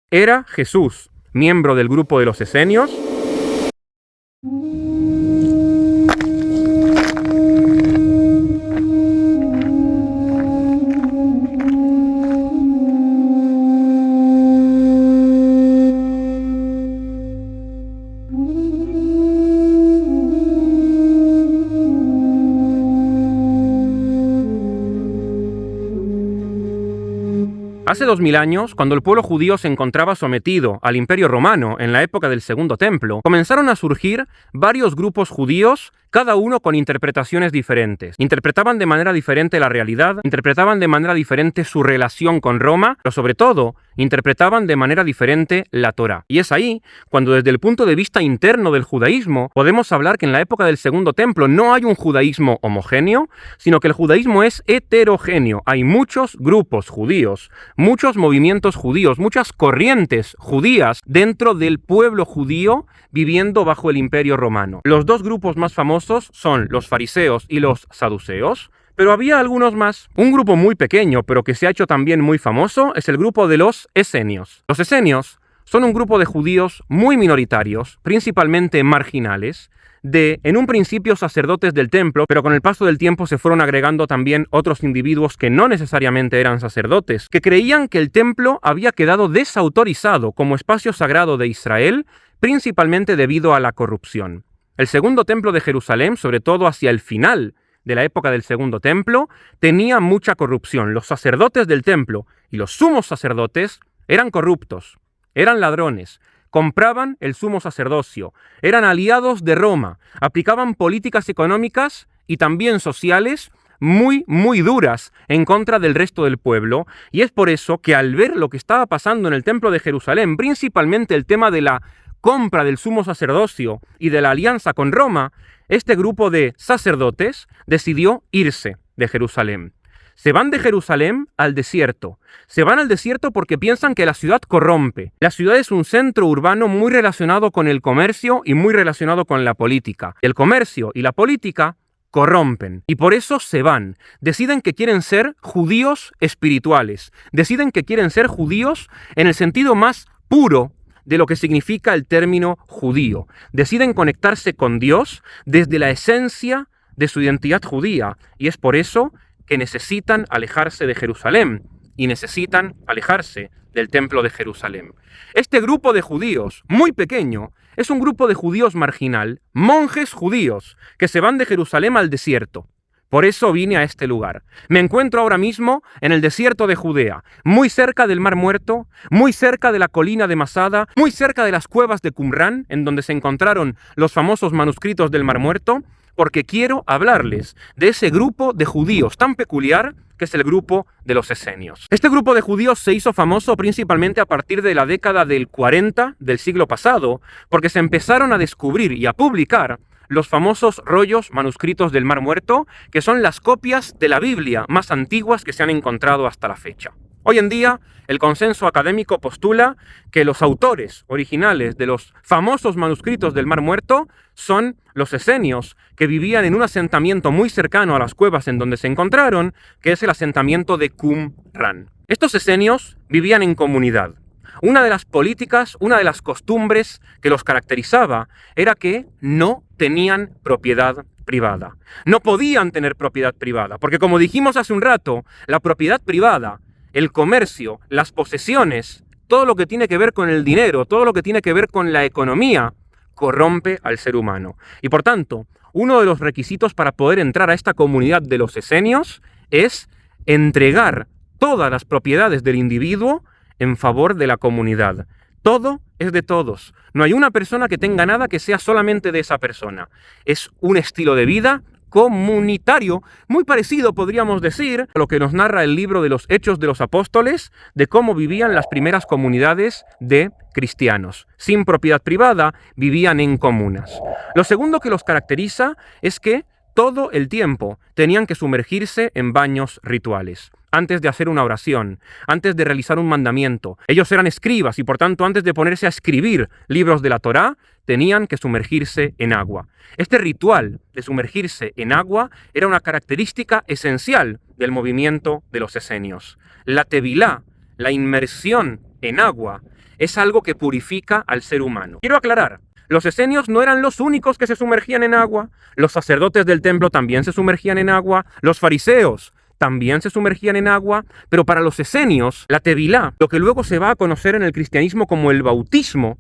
¿Era Jesús miembro del grupo de los esenios? Hace 2000 años, cuando el pueblo judío se encontraba sometido al Imperio Romano en la época del Segundo Templo, comenzaron a surgir varios grupos judíos, cada uno con interpretaciones diferentes. Interpretaban de manera diferente la realidad, interpretaban de manera diferente su relación con Roma, pero sobre todo, interpretaban de manera diferente la Torá. Y es ahí cuando desde el punto de vista interno del judaísmo podemos hablar que en la época del Segundo Templo no hay un judaísmo homogéneo, sino que el judaísmo es heterogéneo. Hay muchos grupos judíos, muchos movimientos judíos, muchas corrientes judías dentro del pueblo judío viviendo bajo el Imperio Romano. Los dos grupos más famosos son los fariseos y los saduceos, pero había algunos más. Un grupo muy pequeño, pero que se ha hecho también muy famoso, es el grupo de los esenios. Los esenios son un grupo de judíos muy minoritarios, principalmente marginales, en un principio sacerdotes del templo, pero con el paso del tiempo se fueron agregando también otros individuos que no necesariamente eran sacerdotes, que creían que el templo había quedado desautorizado como espacio sagrado de Israel, principalmente debido a la corrupción. El segundo templo de Jerusalén, sobre todo hacia el final de la época del Segundo Templo, tenía mucha corrupción. Los sacerdotes del templo y los sumos sacerdotes eran corruptos, eran ladrones, compraban el sumo sacerdocio, eran aliados de Roma, aplicaban políticas económicas y también sociales muy duras en contra del resto del pueblo, y es por eso que al ver lo que estaba pasando en el templo de Jerusalén, principalmente el tema de la compra del sumo sacerdocio y de la alianza con Roma, este grupo de sacerdotes decidió irse de Jerusalén. Se van de Jerusalén al desierto. Se van al desierto porque piensan que la ciudad corrompe. La ciudad es un centro urbano muy relacionado con el comercio y muy relacionado con la política. El comercio y la política corrompen. Y por eso se van. Deciden que quieren ser judíos espirituales. Deciden que quieren ser judíos en el sentido más puro de lo que significa el término judío. Deciden conectarse con Dios desde la esencia de su identidad judía. Y es por eso que necesitan alejarse de Jerusalén y necesitan alejarse del templo de Jerusalén. Este grupo de judíos, muy pequeño, es un grupo de judíos marginal, monjes judíos, que se van de Jerusalén al desierto. Por eso vine a este lugar. Me encuentro ahora mismo en el desierto de Judea, muy cerca del Mar Muerto, muy cerca de la colina de Masada, muy cerca de las cuevas de Qumrán, en donde se encontraron los famosos manuscritos del Mar Muerto, porque quiero hablarles de ese grupo de judíos tan peculiar que es el grupo de los esenios. Este grupo de judíos se hizo famoso principalmente a partir de la década del 40 del siglo pasado, porque se empezaron a descubrir y a publicar los famosos rollos manuscritos del Mar Muerto, que son las copias de la Biblia más antiguas que se han encontrado hasta la fecha. Hoy en día, el consenso académico postula que los autores originales de los famosos manuscritos del Mar Muerto son los esenios, que vivían en un asentamiento muy cercano a las cuevas en donde se encontraron, que es el asentamiento de Qumrán. Estos esenios vivían en comunidad. Una de las políticas, una de las costumbres que los caracterizaba era que no tenían propiedad privada. No podían tener propiedad privada, porque como dijimos hace un rato, la propiedad privada, el comercio, las posesiones, todo lo que tiene que ver con el dinero, todo lo que tiene que ver con la economía, corrompe al ser humano. Y por tanto, uno de los requisitos para poder entrar a esta comunidad de los esenios es entregar todas las propiedades del individuo en favor de la comunidad. Todo es de todos. No hay una persona que tenga nada que sea solamente de esa persona. Es un estilo de vida comunitario, muy parecido, podríamos decir, a lo que nos narra el libro de los Hechos de los Apóstoles, de cómo vivían las primeras comunidades de cristianos. Sin propiedad privada, vivían en comunas. Lo segundo que los caracteriza es que todo el tiempo tenían que sumergirse en baños rituales. Antes de hacer una oración, antes de realizar un mandamiento. Ellos eran escribas y por tanto antes de ponerse a escribir libros de la Torá, tenían que sumergirse en agua. Este ritual de sumergirse en agua era una característica esencial del movimiento de los esenios. La tevilá, la inmersión en agua, es algo que purifica al ser humano. Quiero aclarar, los esenios no eran los únicos que se sumergían en agua, los sacerdotes del templo también se sumergían en agua, los fariseos también se sumergían en agua, pero para los esenios, la tevilá, lo que luego se va a conocer en el cristianismo como el bautismo,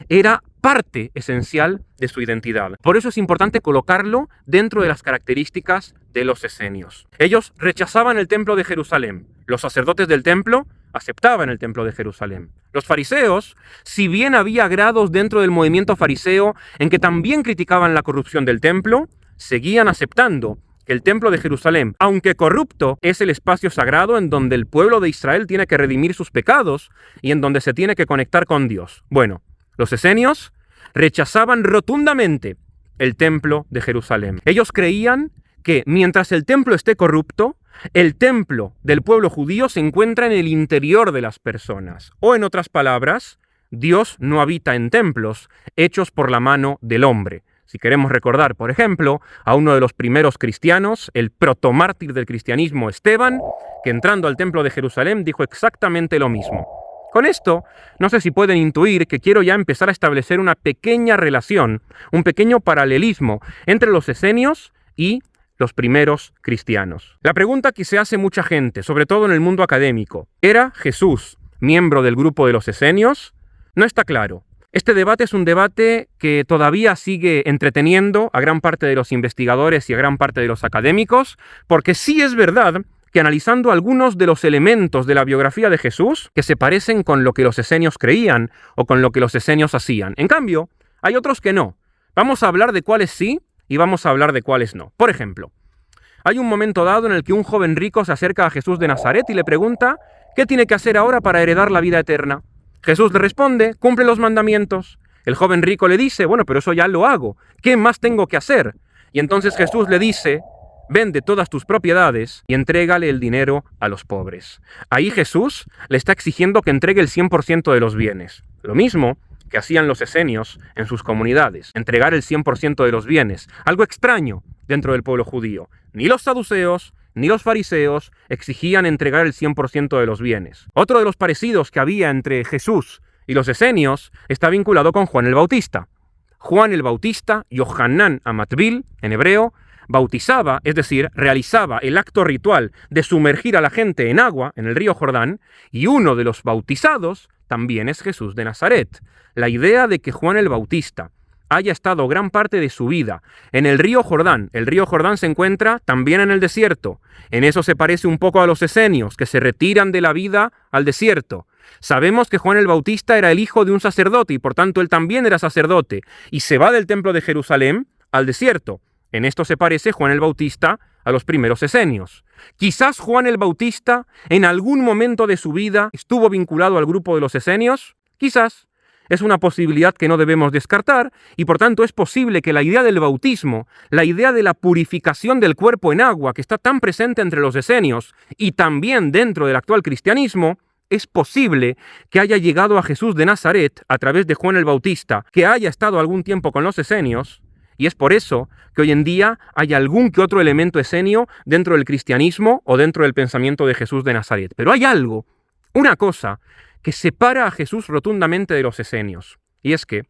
era parte esencial de su identidad. Por eso es importante colocarlo dentro de las características de los esenios. Ellos rechazaban el templo de Jerusalén. Los sacerdotes del templo aceptaban el templo de Jerusalén. Los fariseos, si bien había grados dentro del movimiento fariseo en que también criticaban la corrupción del templo, seguían aceptando que el templo de Jerusalén, aunque corrupto, es el espacio sagrado en donde el pueblo de Israel tiene que redimir sus pecados y en donde se tiene que conectar con Dios. Bueno, los esenios rechazaban rotundamente el templo de Jerusalén. Ellos creían que mientras el templo esté corrupto, el templo del pueblo judío se encuentra en el interior de las personas. O en otras palabras, Dios no habita en templos hechos por la mano del hombre. Si queremos recordar, por ejemplo, a uno de los primeros cristianos, el protomártir del cristianismo, Esteban, que entrando al templo de Jerusalén dijo exactamente lo mismo. Con esto, no sé si pueden intuir que quiero ya empezar a establecer una pequeña relación, un pequeño paralelismo entre los esenios y los primeros cristianos. La pregunta que se hace mucha gente, sobre todo en el mundo académico, ¿era Jesús miembro del grupo de los esenios? No está claro. Este debate es un debate que todavía sigue entreteniendo a gran parte de los investigadores y a gran parte de los académicos, porque sí es verdad que analizando algunos de los elementos de la biografía de Jesús que se parecen con lo que los esenios creían o con lo que los esenios hacían. En cambio, hay otros que no. Vamos a hablar de cuáles sí y vamos a hablar de cuáles no. Por ejemplo, hay un momento dado en el que un joven rico se acerca a Jesús de Nazaret y le pregunta ¿qué tiene que hacer ahora para heredar la vida eterna? Jesús le responde, cumple los mandamientos. El joven rico le dice, bueno, pero eso ya lo hago. ¿Qué más tengo que hacer? Y entonces Jesús le dice, vende todas tus propiedades y entrégale el dinero a los pobres. Ahí Jesús le está exigiendo que entregue el 100% de los bienes. Lo mismo que hacían los esenios en sus comunidades, entregar el 100% de los bienes. Algo extraño dentro del pueblo judío. Ni los saduceos ni los fariseos exigían entregar el 100% de los bienes. Otro de los parecidos que había entre Jesús y los esenios está vinculado con Juan el Bautista. Juan el Bautista, Yohanan Amatbil, en hebreo, bautizaba, es decir, realizaba el acto ritual de sumergir a la gente en agua, en el río Jordán, y uno de los bautizados también es Jesús de Nazaret. La idea de que Juan el Bautista haya estado gran parte de su vida en el río Jordán se encuentra también en el desierto. En eso se parece un poco a los esenios, que se retiran de la vida al desierto. Sabemos que Juan el Bautista era el hijo de un sacerdote y por tanto él también era sacerdote, y se va del templo de Jerusalén al desierto. En esto se parece Juan el Bautista a los primeros esenios. Quizás Juan el Bautista en algún momento de su vida estuvo vinculado al grupo de los esenios, quizás. Es una posibilidad que no debemos descartar y por tanto es posible que la idea del bautismo, la idea de la purificación del cuerpo en agua que está tan presente entre los esenios y también dentro del actual cristianismo, es posible que haya llegado a Jesús de Nazaret a través de Juan el Bautista, que haya estado algún tiempo con los esenios, y es por eso que hoy en día hay algún que otro elemento esenio dentro del cristianismo o dentro del pensamiento de Jesús de Nazaret. Pero hay algo, una cosa, que separa a Jesús rotundamente de los esenios, y es que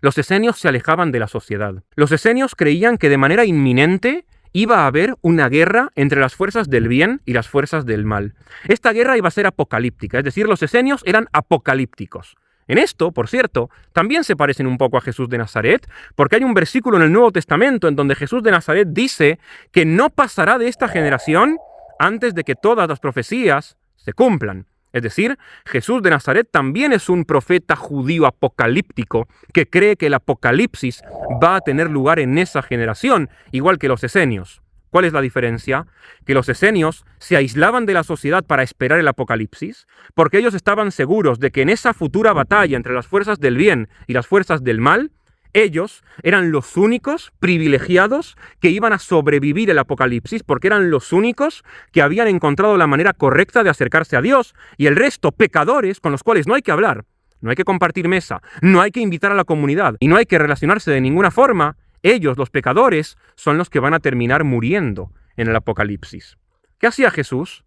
los esenios se alejaban de la sociedad. Los esenios creían que de manera inminente iba a haber una guerra entre las fuerzas del bien y las fuerzas del mal. Esta guerra iba a ser apocalíptica, es decir, los esenios eran apocalípticos. En esto, por cierto, también se parecen un poco a Jesús de Nazaret, porque hay un versículo en el Nuevo Testamento en donde Jesús de Nazaret dice que no pasará de esta generación antes de que todas las profecías se cumplan. Es decir, Jesús de Nazaret también es un profeta judío apocalíptico que cree que el apocalipsis va a tener lugar en esa generación, igual que los esenios. ¿Cuál es la diferencia? Que los esenios se aislaban de la sociedad para esperar el apocalipsis, porque ellos estaban seguros de que en esa futura batalla entre las fuerzas del bien y las fuerzas del mal, ellos eran los únicos privilegiados que iban a sobrevivir el apocalipsis porque eran los únicos que habían encontrado la manera correcta de acercarse a Dios y el resto pecadores con los cuales no hay que hablar, no hay que compartir mesa, no hay que invitar a la comunidad y no hay que relacionarse de ninguna forma. Ellos, los pecadores, son los que van a terminar muriendo en el apocalipsis. ¿Qué hacía Jesús?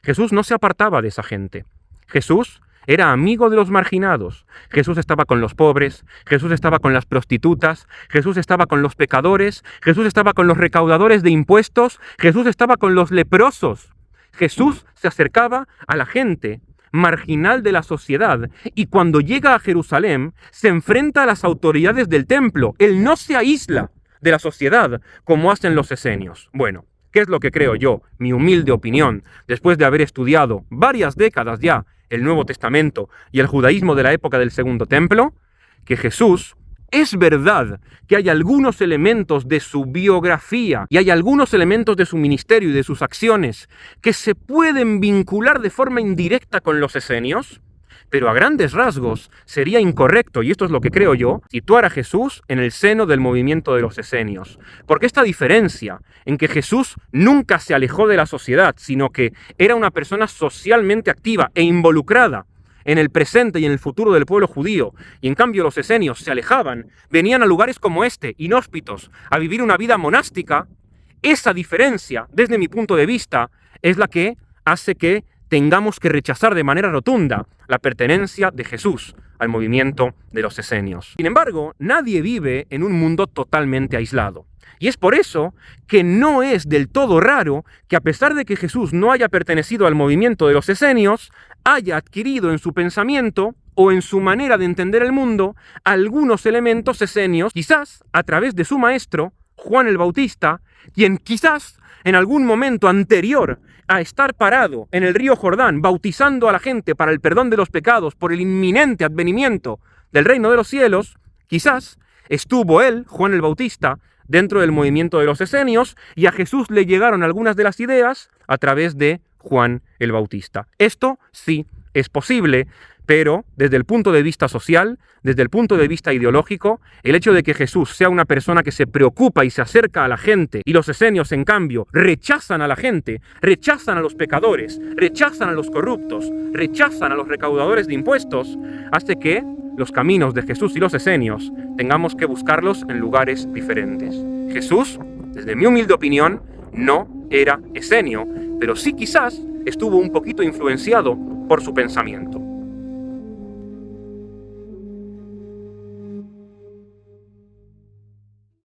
Jesús no se apartaba de esa gente. Jesús era amigo de los marginados. Jesús estaba con los pobres, Jesús estaba con las prostitutas, Jesús estaba con los pecadores, Jesús estaba con los recaudadores de impuestos, Jesús estaba con los leprosos. Jesús se acercaba a la gente marginal de la sociedad, y cuando llega a Jerusalén se enfrenta a las autoridades del templo. Él no se aísla de la sociedad como hacen los esenios. Bueno, ¿qué es lo que creo yo? Mi humilde opinión, después de haber estudiado varias décadas ya el Nuevo Testamento y el judaísmo de la época del Segundo Templo, que Jesús, es verdad que hay algunos elementos de su biografía y hay algunos elementos de su ministerio y de sus acciones que se pueden vincular de forma indirecta con los esenios, pero a grandes rasgos sería incorrecto, y esto es lo que creo yo, situar a Jesús en el seno del movimiento de los esenios. Porque esta diferencia en que Jesús nunca se alejó de la sociedad, sino que era una persona socialmente activa e involucrada en el presente y en el futuro del pueblo judío, y en cambio los esenios se alejaban, venían a lugares como este, inhóspitos, a vivir una vida monástica, esa diferencia, desde mi punto de vista, es la que hace que tengamos que rechazar de manera rotunda la pertenencia de Jesús al movimiento de los esenios. Sin embargo, nadie vive en un mundo totalmente aislado. Y es por eso que no es del todo raro que, a pesar de que Jesús no haya pertenecido al movimiento de los esenios, haya adquirido en su pensamiento o en su manera de entender el mundo algunos elementos esenios, quizás a través de su maestro, Juan el Bautista, quien quizás en algún momento anterior a estar parado en el río Jordán bautizando a la gente para el perdón de los pecados por el inminente advenimiento del reino de los cielos, quizás estuvo él, Juan el Bautista, dentro del movimiento de los esenios, y a Jesús le llegaron algunas de las ideas a través de Juan el Bautista. Esto sí es posible, pero desde el punto de vista social, desde el punto de vista ideológico, el hecho de que Jesús sea una persona que se preocupa y se acerca a la gente, y los esenios, en cambio, rechazan a la gente, rechazan a los pecadores, rechazan a los corruptos, rechazan a los recaudadores de impuestos, hace que los caminos de Jesús y los esenios tengamos que buscarlos en lugares diferentes. Jesús, desde mi humilde opinión, no era esenio, pero sí quizás estuvo un poquito influenciado por su pensamiento.